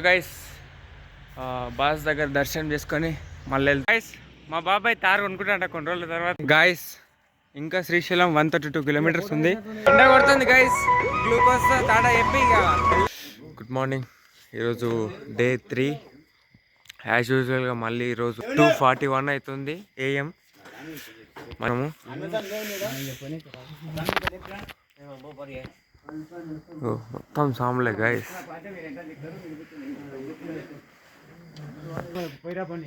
Guys boss దగ్గర దర్శనం చేసుకొని మళ్ళీ గైస్ మా బాబాయ్ తారు కొనుక్కుంటా కొన్ని రోజుల తర్వాత గాయస్ ఇంకా శ్రీశైలం 132 కిలోమీటర్స్ ఉంది. ఎండ కొడుతుంది గైస్, గ్లూకోజ్ తాడా చెప్పి. గుడ్ మార్నింగ్, ఈరోజు డే 3 యాజ్ యూజువల్గా. మళ్ళీ ఈరోజు 2:41 అవుతుంది AM. మనము మొత్తం సాములే గైస్.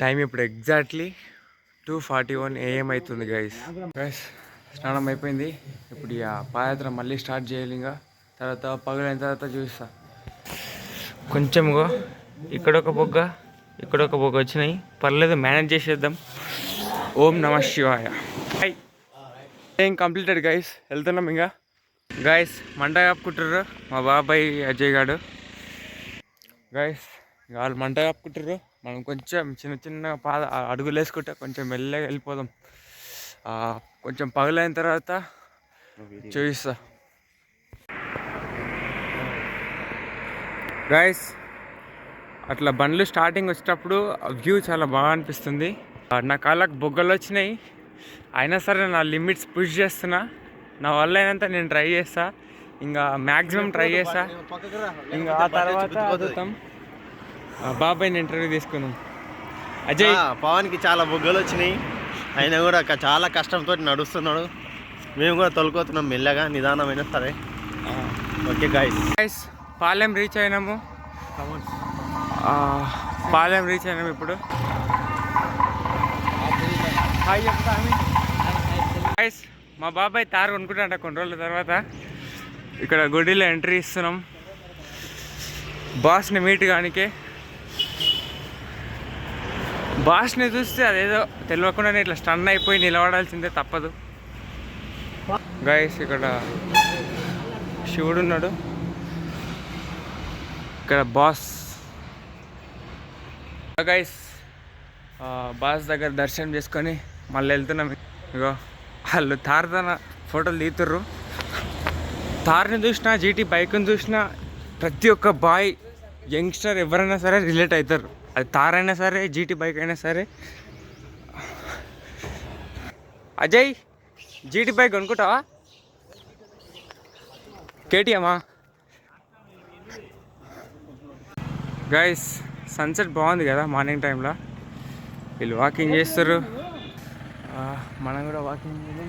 టైం ఇప్పుడు ఎగ్జాక్ట్లీ 2:41 AM అవుతుంది గైస్. స్నానం అయిపోయింది. ఇప్పుడు ఇక పాదయాత్ర మళ్ళీ స్టార్ట్ చేయాలి. ఇంకా తర్వాత పగలైన తర్వాత చూపిస్తా. కొంచెంగా ఇక్కడొక బొగ్గ ఇక్కడొక బొగ్గ వచ్చినాయి, పర్లేదు మేనేజ్ చేసేద్దాం. ఓం నమ శివాయ. ఏం కంప్లీటెడ్ గైస్, వెళ్తున్నాం ఇంకా. గైస్ మంట కాపుకుంటారు మా బాబాయ్ అజయ్ గారు. గైస్ వాళ్ళు మంట కాపుకుంటారు, మనం కొంచెం చిన్న చిన్న అడుగులు వేసుకుంటే కొంచెం మెల్లగా వెళ్ళిపోదాం. కొంచెం పగలైన తర్వాత చూపిస్తా. గైస్ అట్లా బండ్లు స్టార్టింగ్ వచ్చేటప్పుడు వ్యూ చాలా బాగా అనిపిస్తుంది. నా కాళ్ళకు బొగ్గలు వచ్చినాయి, అయినా సరే నా లిమిట్స్ పుష్ చేస్తున్నా. నా వల్ల అయినంత నేను ట్రై చేస్తా, ఇంకా మ్యాక్సిమం ట్రై చేస్తా. ఇంకా ఆ తర్వాత అడుగుతాం. బాబాయ్ని ఇంటర్వ్యూ తీసుకున్నాం. అజయ్ పవన్కి చాలా బొగ్గలు వచ్చినాయి, ఆయన కూడా చాలా కష్టంతో నడుస్తున్నాడు. మేము కూడా తొలుకోతున్నాం మెల్లగా, నిదానమైనా సరే. ఓకే గైస్, పాలెం రీచ్ అయినాము. పాలెం రీచ్ అయినాము ఇప్పుడు. హాయ్ చెప్తా గైస్. మా బాబాయ్ తారు కొనుక్కుంటా కొన్ని రోజుల తర్వాత. ఇక్కడ గుడిలో ఎంట్రీ ఇస్తున్నాం బాస్ని మీట్ కానికే. బాస్ని చూస్తే అదేదో తెలియకుండానే ఇట్లా స్టన్ అయిపోయి నిలబడాల్సిందే, తప్పదు. గైస్ ఇక్కడ శివుడు ఉన్నాడు, ఇక్కడ బాస్. గైస్ బాస్ దగ్గర దర్శనం చేసుకొని మళ్ళీ వెళ్తున్నాం. ఇగో వాళ్ళు తారుతన ఫోటోలు తీతుర్రు. తారుని చూసినా, జీటీ బైక్ని చూసినా ప్రతి ఒక్క బాయ్ యంగ్స్టర్ ఎవరైనా సరే రిలేట్ అవుతారు. అది తార్ అయినా సరే, జీటీ బైక్ అయినా సరే. అజయ్ జీటీ బైక్ కొనుక్కుంటావా? కేటీఎమా? గైస్ సన్సెట్ బాగుంది కదా మార్నింగ్ టైంలో. వీళ్ళు వాకింగ్ చేస్తారు, మనం కూడా వాకింగ్ చేయాలి.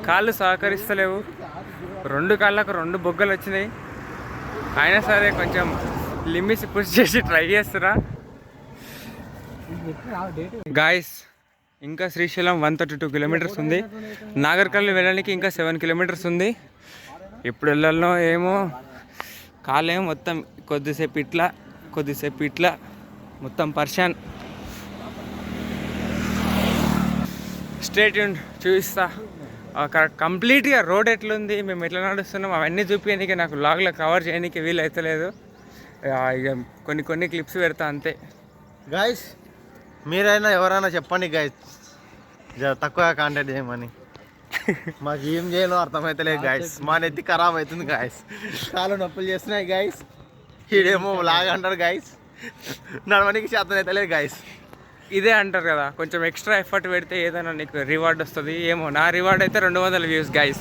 కాళ్ళు సహకరిస్తలేవు, 2 కాళ్ళకు 2 బొగ్గలు వచ్చినాయి. అయినా సరే కొంచెం లిమిట్స్ పుష్ చేసి ట్రై చేస్తున్నా. గాయస్ ఇంకా శ్రీశైలం 132 కిలోమీటర్స్ ఉంది. నాగర్కర్నూల్ వెళ్ళడానికి ఇంకా 7 కిలోమీటర్స్ ఉంది. ఎప్పుడు వెళ్ళాలో ఏమో, కాలేమో మొత్తం కొద్దిసేపు ఇట్లా కొద్దిసేపు ఇట్లా, మొత్తం పర్షాన్. స్ట్రేట్ చూపిస్తా కరెక్ట్ కంప్లీట్గా రోడ్ ఎట్లుంది, మేము ఎట్లా నడుస్తున్నాం అవన్నీ చూపించడానికి నాకు లాగ్లో కవర్ చేయడానికి వీలు అవుతలేదు. ఇక కొన్ని క్లిప్స్ పెడతా అంతే. గైస్ మీరైనా ఎవరైనా చెప్పండి గైస్, తక్కువ కాంటాక్ట్ చేయమని. మాకు ఏం చేయాలో అర్థమవుతలేదు గైస్, మా నెత్తి ఖరాబ్ అవుతుంది గైస్, కాళ్ళు నొప్పులు చేస్తున్నాయి గైస్. ఈడేమో లాగా అంటారు గైస్, నడవడానికి శాతం అవుతలేదు గైస్. ఇదే అంటారు కదా, కొంచెం ఎక్స్ట్రా ఎఫర్ట్ పెడితే ఏదైనా నీకు రివార్డ్ వస్తుంది. ఏమో నా రివార్డ్ అయితే 200 views guys.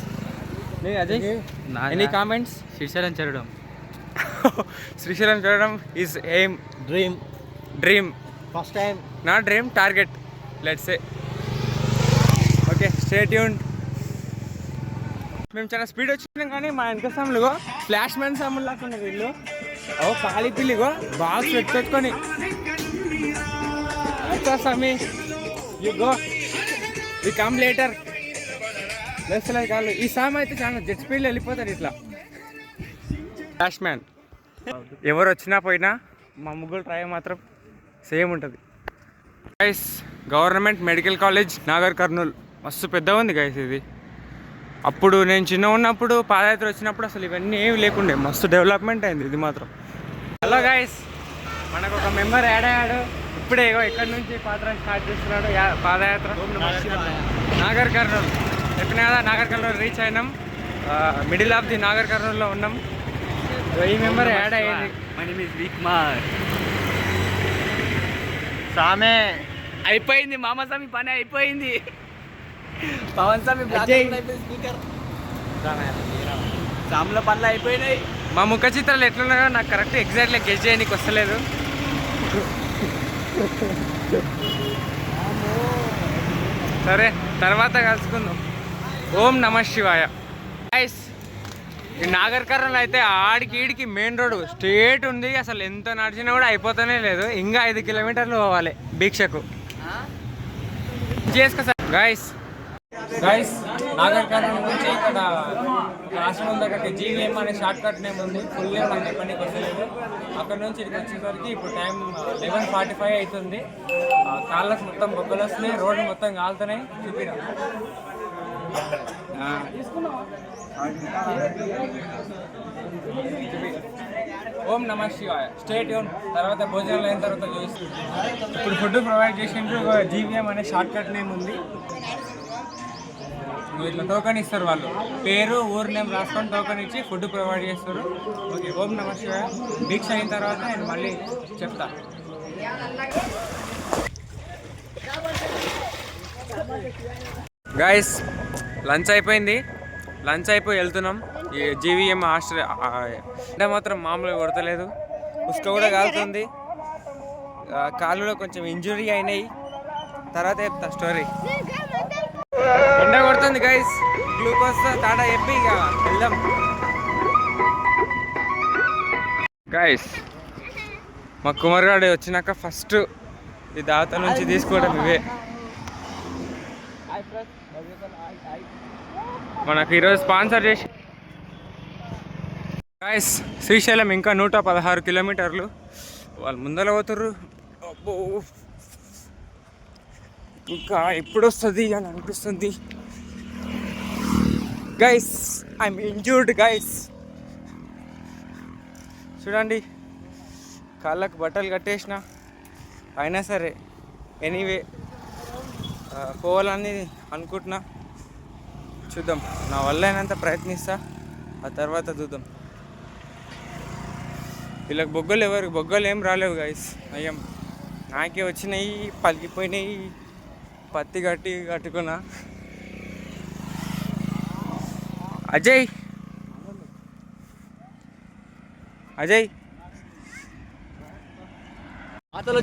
Ajay any comments? Srisailam చేరడం శ్రీశైలం చూడడం is aim, dream first time, నా dream target, let's say. Okay stay tuned. మేము చాలా స్పీడ్ వచ్చినాం కానీ మా వెనక సాములుగో ఫ్లాష్ మ్యాన్ సాములు లాక్కున్నారు వీళ్ళు. ఓ ఖాళీ పిల్లిగో బాక్స్ పెట్టుకొని స్వామి you go, we come later. Left like కాళ్ళు. ఈ సామ్ అయితే చాలా జెట్ స్పీడ్లో వెళ్ళిపోతారు ఇట్లా. ఫ్లాష్ మ్యాన్ ఎవరు వచ్చినా పోయినా మా ముగ్గురు ట్రై మాత్రం సేమ్ ఉంటుంది. Guys government medical college Nagar Kurnool మస్తు పెద్దగా ఉంది గైస్ ఇది. అప్పుడు నేను చిన్న ఉన్నప్పుడు పాదయాత్ర వచ్చినప్పుడు అసలు ఇవన్నీ ఏమి లేకుండే, మస్తు డెవలప్మెంట్ అయింది ఇది మాత్రం. హలో గైస్, మనకు ఒక మెంబర్ యాడ్ అయ్యాడు ఇప్పుడే. ఎక్కడి నుంచి పాదయాత్ర స్టార్ట్ చేస్తున్నాడు పాదయాత్ర? నాగర్ కర్నూల్. చెప్పిన కదా నాగర్ కర్నూల్ రీచ్ అయినాం. మిడిల్ ఆఫ్ ది నాగర్ కర్నూల్లో ఉన్నాం. ఈ మెంబర్ యాడ్ అయ్యింది. మై నేమ్ ఇస్ విక్మార్. సామే అయిపోయింది మామస్వామి పని అయిపోయింది. పవన్ స్వామి స్పీకర్ సాముల పనులు అయిపోయినాయి. మా ముఖ చిత్రాలు ఎట్లున్నాయో నాకు కరెక్ట్ ఎగ్జాక్ట్లీ గెస్ చేయడానికి వస్తలేదు. సరే తర్వాత కలుసుకుందాం. ఓం నమ శివాయ. గైస్ ఈ నాగర్ కర్నూలు అయితే ఆడికి ఈడికి మెయిన్ రోడ్ స్ట్రేట్ ఉంది. అసలు ఎంత నడిచినా కూడా అయిపోతూనే లేదు. ఇంకా 5 కిలోమీటర్లు పోవాలి భిక్షకు. చేసుకో సార్. గైస్ నాగర్ కర్నూలు నుంచి ఇక్కడ ఆశ్రమం దగ్గరికి జీవీఎం అనే షార్ట్ కట్ నేమ్ ఉంది. ఫుల్ నేమ్ నాకు చెప్పడానికి వస్తలేదు. అక్కడ నుంచి ఇక్కడికి వచ్చేసరికి ఇప్పుడు టైం 11:45 అవుతుంది. కాళ్ళకు మొత్తం బొగ్గలు వస్తున్నాయి, రోడ్డు మొత్తం కాలుతున్నాయి. చూపిరా ఓం నమ శివాయ. స్టేట్ యూన్. తర్వాత భోజనాలు అయిన తర్వాత చూపిస్తుంది. ఇప్పుడు ఫుడ్ ప్రొవైడ్ చేసిండ్రు. జీవీఎం అనే షార్ట్ కట్ నేమ్ ఉంది. ఇట్లా టోకెన్ ఇస్తారు వాళ్ళు. పేరు ఊరు నేమ్ రాసుకొని టోకెన్ ఇచ్చి ఫుడ్ ప్రొవైడ్ చేస్తారు. ఓకే ఓం నమ శివాయ. దీక్ష అయిన తర్వాత నేను మళ్ళీ చెప్తా. గైస్ లంచ్ అయిపోయింది. లంచ్ అయిపోయి వెళ్తున్నాం. ఈ జీవీఎం హాస్టల్ అంటే మాత్రం మామూలుగా కొడతలేదు. ఉసుక కూడా కాలుతుంది. కాళ్ళలో కొంచెం ఇంజురీ అయినాయి. తర్వాత చెప్తా స్టోరీ. ఎండ కొడుతుంది గైస్. గ్లూకోజ్ తాడా చెప్పి ఇక వెళ్దాం. గైస్ మా కుమార్గాడు వచ్చినాక ఫస్ట్ ఈ దావత నుంచి తీసుకోవడం ఇవే. మనకు ఈరోజు స్పాన్సర్ చేసి గైస్ శ్రీశైలం ఇంకా 116 కిలోమీటర్లు. వాళ్ళు ముందర పోతుర్రు. అబ్బో ఇంకా ఎప్పుడు వస్తుంది అని అనిపిస్తుంది. Guys I'm injured guys. చూడండి కాళ్ళకు బట్టలు కట్టేసిన. అయినా సరే ఎనీవే పోవాలని అనుకుంటున్నా. చూద్దాం, నా వల్ల అయినంత ప్రయత్నిస్తా. ఆ తర్వాత చూద్దాం. వీళ్ళకి బొగ్గలు ఏం రాలేవు గైస్. అయ్యాం నాకే వచ్చినాయి, పలికిపోయినాయి. పత్తి కట్టుకున్నా. అజయ్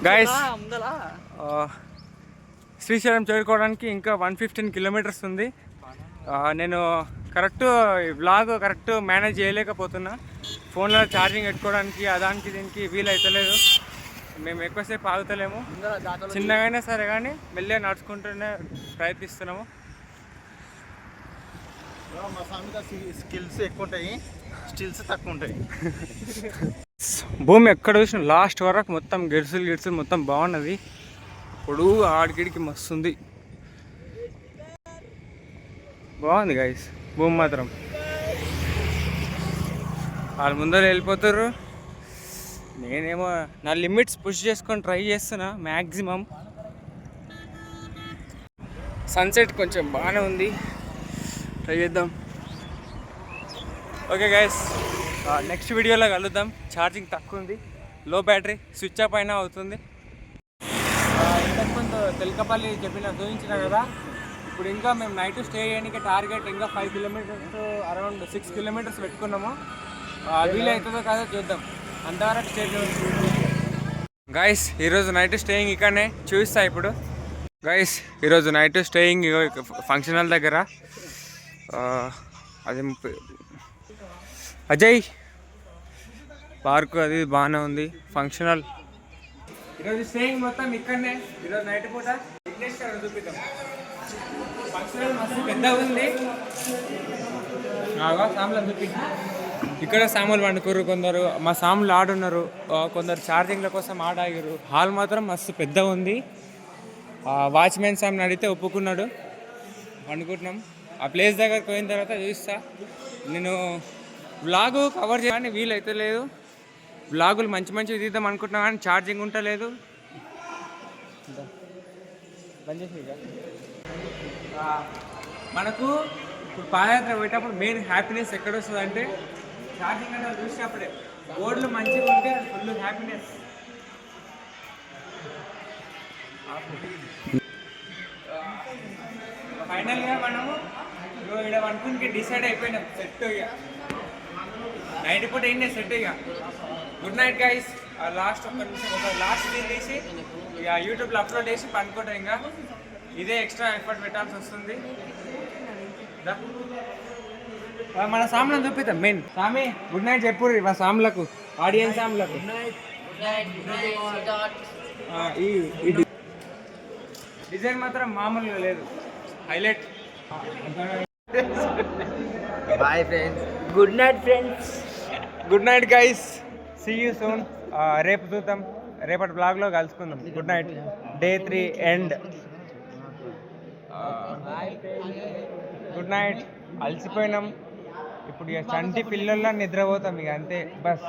గైస్ శ్రీశైలం చేరుకోవడానికి ఇంకా 115 కిలోమీటర్స్ ఉంది. నేను వ్లాగ్ కరెక్ట్ మేనేజ్ చేయలేకపోతున్నా. ఫోన్లో ఛార్జింగ్ పెట్టుకోవడానికి అదానికి దీనికి వీలవుతలేదు. మేము ఎక్కువసేపు ఆగుతలేము. చిన్నగైనా సరే కానీ మెల్లగా నడుచుకుంటూనే ప్రయత్నిస్తున్నాము. స్కిల్స్ ఎక్కువ ఉంటాయి, స్టిల్స్ తక్కువ ఉంటాయి. భూమి ఎక్కడ చూసిన లాస్ట్ వరకు మొత్తం గిడుసులు మొత్తం బాగున్నది. ఇప్పుడు ఆడికిడికి మస్తుంది. బాగుంది గైస్ భూమి మాత్రం. వాళ్ళు ముందర వెళ్ళిపోతారు. నేనేమో నా లిమిట్స్ పుష్ చేసుకొని ట్రై చేస్తున్నా మ్యాక్సిమం. సన్సెట్ కొంచెం బాగానే ఉంది. ట్రై చేద్దాం. ఓకే గైస్ నెక్స్ట్ వీడియోలో కలుద్దాం. ఛార్జింగ్ తక్కువ ఉంది, లో బ్యాటరీ, స్విచ్ ఆఫ్ అయినా అవుతుంది. ఇంతకుముందు తెలకపల్లి చూపించిన కదా. ఇప్పుడు ఇంకా మేము నైట్ స్టే చేయడానికి టార్గెట్ ఇంకా 5 కిలోమీటర్స్, అరౌండ్ 6 కిలోమీటర్స్ పెట్టుకున్నాము. వీలవుతుందో కాదో చూద్దాం. అంతవరకు స్టే గైస్. ఈరోజు నైట్ స్టేయింగ్ ఇక్కడనే చూపిస్తా. ఇప్పుడు గైస్ ఈరోజు నైట్ స్టేయింగ్ ఫంక్షన్ హాల్ దగ్గర. అది అజయ్ పార్కు అది బాగానే ఉంది. ఫంక్షన్ హాల్ ఈరోజు స్టేయింగ్ మొత్తం ఇక్కడనే. ఈరోజు నైట్ పూట చూపిద్దాం. ఫంక్షన్ హాల్ మస్తు పెద్దగా ఉంది. సాములు చూపి. ఇక్కడ సాములు వండుకోరు కొందరు. మా సాములు ఆడున్నారు. కొందరు ఛార్జింగ్ల కోసం ఆడాగిరు. హాల్ మాత్రం మస్తు పెద్దగా ఉంది. వాచ్మెన్ సామ్ని అడిగితే ఒప్పుకున్నాడు. వండుకుంటున్నాం. ఆ ప్లేస్ దగ్గరకు పోయిన తర్వాత చూస్తా. నేను వ్లాగ్ కవర్ చేయాలని వీలైతే లేదు. వ్లాగులు మంచివి తీద్దాం అనుకుంటున్నా కానీ ఛార్జింగ్ ఉంటలేదు. బంద్ చేసి మనకు ఇప్పుడు పాదయాత్ర పోయేటప్పుడు మెయిన్ హ్యాపీనెస్ ఎక్కడ వస్తుంది అంటే ఛార్జింగ్ అంటే చూసినప్పుడే బోర్డులు మంచిగా ఉంటే ఫుల్ హ్యాపీనెస్. ఫైనల్గా మనము ఇక్కడ అనుకుని డిసైడ్ అయిపోయినాం. సెట్ ఇక నైట్ పూట ఏంటి సెట్ ఇక. Good night guys. లాస్ట్ ఒక్క నిమిషం ఒక లాస్ట్ సీన్ తీసి ఇక యూట్యూబ్లో అప్లోడ్ చేసి పనుకుంటాం. ఇంకా ఇదే ఎక్స్ట్రా ఎఫర్ట్ పెట్టాల్సి వస్తుంది. మన సామ్లను చూపిద్దాం. మెయిన్ సామి గుడ్ నైట్ చెప్పు మా సామ్లకు, ఆడియన్స్ సామ్లకు. ఈ డిజైన్ మాత్రం మామూలుగా లేదు, highlight. Bye friends. Good night friends. Good night guys, see you soon. రేపు చూద్దాం, రేపటి బ్లాగ్లో కలుసుకుందాం. Good night. Day 3 end. Good night. అలసిపోయినాం ఇప్పుడు. ఇక చంటి పిల్లల్లా నిద్రపోతాం ఇక అంతే బస్.